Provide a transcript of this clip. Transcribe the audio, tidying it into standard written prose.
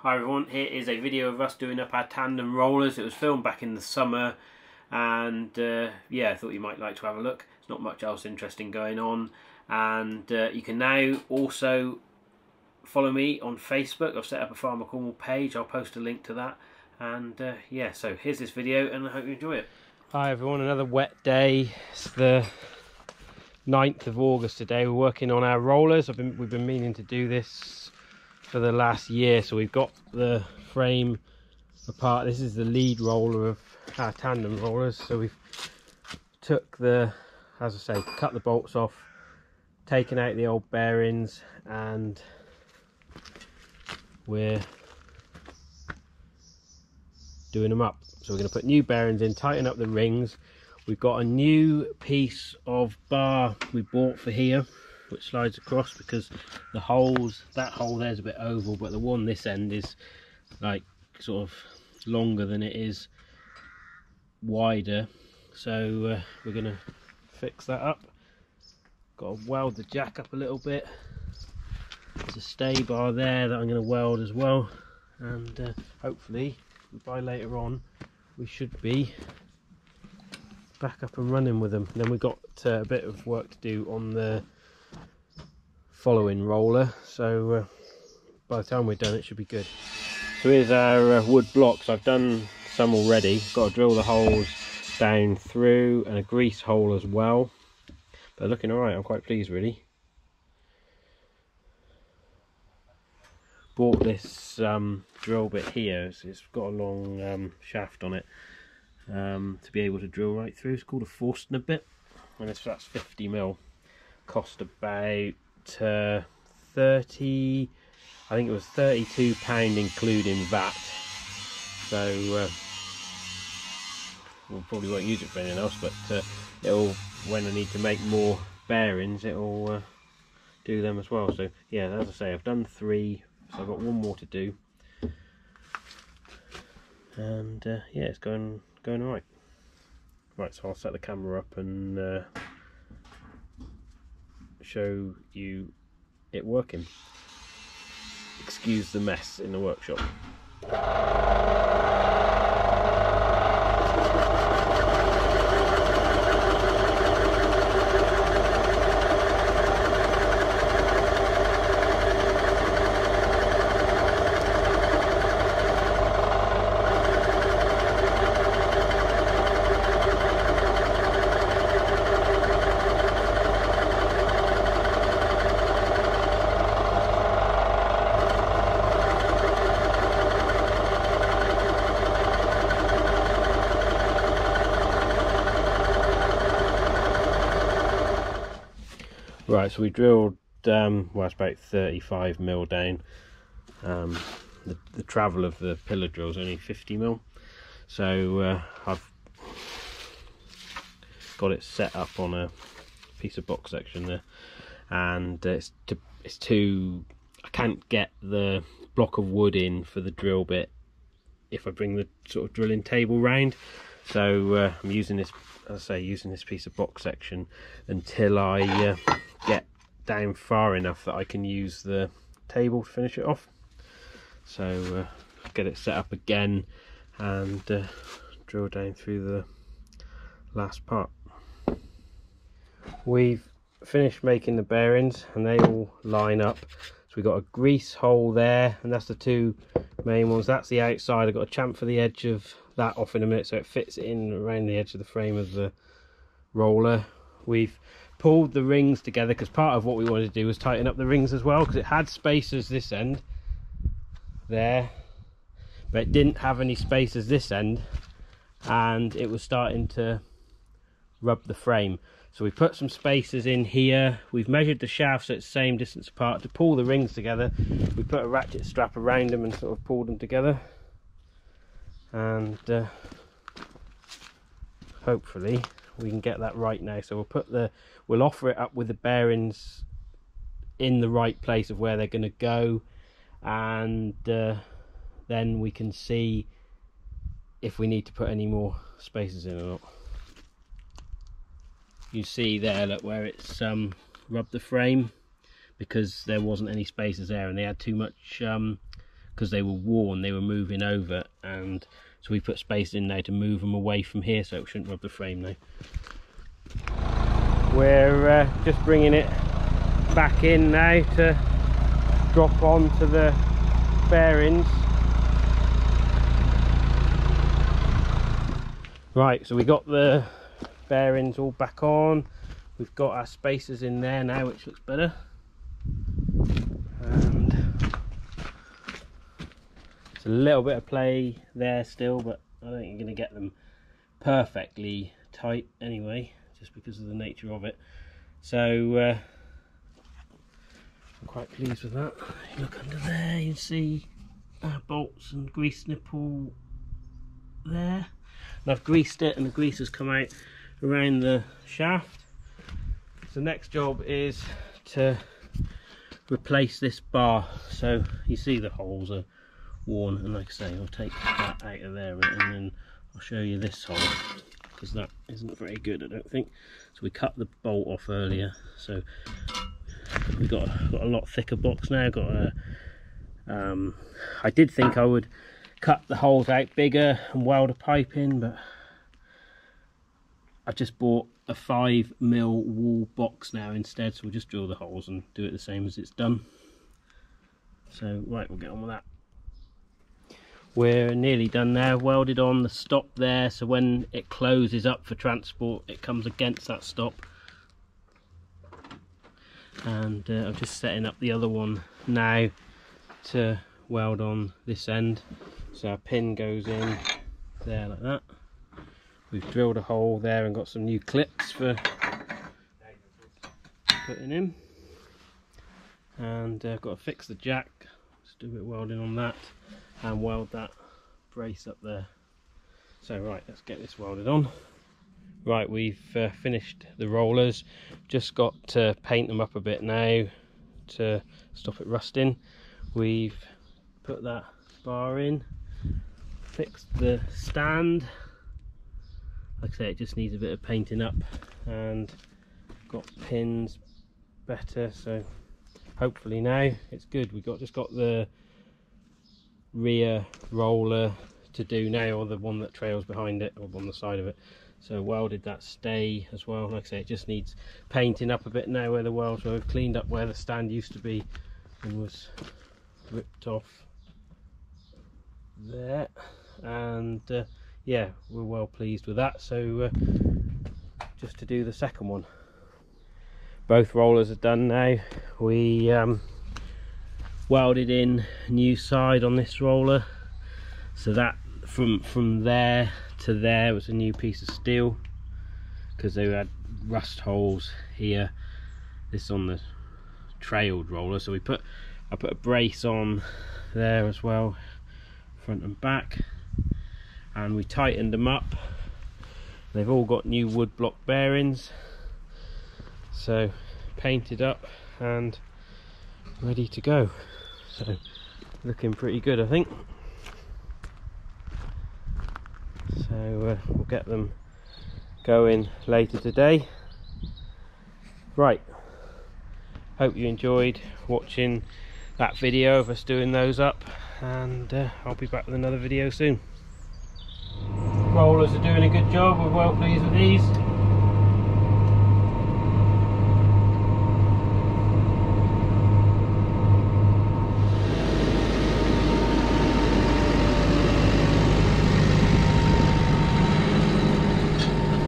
Hi everyone, here is a video of us doing up our tandem rollers. It was filmed back in the summer and yeah, I thought you might like to have a look. There's not much else interesting going on, and you can now also follow me on Facebook. I've set up a Farmercornwall page. I'll post a link to that, and yeah, so here's this video and I hope you enjoy it. Hi everyone, another wet day. It's the 9th of August today. We're working on our rollers. We've been meaning to do this for the last year. So we've got the frame apart. This is the lead roller of our tandem rollers. So we've took the, as I say, cut the bolts off, taken out the old bearings, and we're doing them up. So we're going to put new bearings in, tighten up the rings. We've got a new piece of bar we bought for here, which slides across, because the holes, that hole there's a bit oval, but the one this end is like sort of longer than it is wider. So we're going to fix that up. Got to weld the jack up a little bit. There's a stay bar there that I'm going to weld as well, and hopefully by later on we should be back up and running with them. And then we've got a bit of work to do on the following roller, so by the time we're done it should be good. So here's our wood blocks. I've done some already. Got to drill the holes down through and a grease hole as well, but looking alright. I'm quite pleased really. Bought this drill bit here. It's got a long shaft on it to be able to drill right through. It's called a Forstner bit, and that's 50mm. Cost about 30, I think it was £32 including VAT. So we'll probably won't use it for anything else, but it'll, when I need to make more bearings, it'll do them as well. So yeah, as I say, I've done 3, so I've got one more to do, and yeah, it's going all right. Right, so I'll set the camera up and show you it working. Excuse the mess in the workshop. Right, so we drilled, well, it's about 35mm down. The travel of the pillar drill is only 50mm, so I've got it set up on a piece of box section there, and it's too, I can't get the block of wood in for the drill bit if I bring the sort of drilling table round. So I'm using this, as I say, using this piece of box section until I get down far enough that I can use the table to finish it off. So get it set up again and drill down through the last part. We've finished making the bearings and they all line up. So we've got a grease hole there, and that's the 2 main ones. That's the outside. I've got to chamfer the edge of that off in a minute so it fits in around the edge of the frame of the roller. We've pulled the rings together because part of what we wanted to do was tighten up the rings as well, because it had spacers this end there, but it didn't have any spacers this end, and it was starting to rub the frame. So we put some spacers in here. We've measured the shafts at the same distance apart. To pull the rings together, we put a ratchet strap around them and sort of pulled them together, and hopefully we can get that right now. So we'll offer it up with the bearings in the right place of where they're going to go, and then we can see if we need to put any more spacers in or not. You see there, look, where it's rubbed the frame, because there wasn't any spacers there and they had too much because they were worn, they were moving over, and so we put space in now to move them away from here so it shouldn't rub the frame now. We're just bringing it back in now to drop onto the bearings. Right, so we got the bearings all back on. We've got our spacers in there now, which looks better. And it's a little bit of play there still, but I don't think you're going to get them perfectly tight anyway, just because of the nature of it. So I'm quite pleased with that. If you look under there, you can see bolts and grease nipple there. And I've greased it, and the grease has come out around the shaft. So the next job is to replace this bar. So you see the holes are worn, and like I say, I'll take that out of there, and then I'll show you this hole, because that isn't very good, I don't think. So we cut the bolt off earlier, so we've got a lot thicker box now. Got a I did think I would cut the holes out bigger and weld a pipe in, but I've just bought a 5mm wall box now instead, so we'll just drill the holes and do it the same as it's done. So right, we'll get on with that. We're nearly done now. Welded on the stop there, so when it closes up for transport it comes against that stop. And I'm just setting up the other one now to weld on this end. So our pin goes in there like that. We've drilled a hole there and got some new clips for putting in. And I've got to fix the jack. Just do a bit of welding on that and weld that brace up there. So right, let's get this welded on. Right, we've finished the rollers. Just got to paint them up a bit now to stop it rusting. We've put that bar in, fixed the stand. Like I say, it just needs a bit of painting up, and got pins better, so hopefully now it's good. We just got the rear roller to do now, or the one that trails behind it, or on the side of it. So welded that stay as well. Like I say, it just needs painting up a bit now where the welds were. We've cleaned up where the stand used to be and was ripped off there, and yeah, we're well pleased with that. So just to do the second one, both rollers are done now. We welded in a new side on this roller, so that from there to there was a new piece of steel, because they had rust holes here. This on the trailed roller, so I put a brace on there as well, front and back, and we tightened them up. They've all got new wood block bearings, so painted up and ready to go. So looking pretty good, I think. So we'll get them going later today. Right, hope you enjoyed watching that video of us doing those up, and I'll be back with another video soon. Rollers are doing a good job. We're well pleased with these.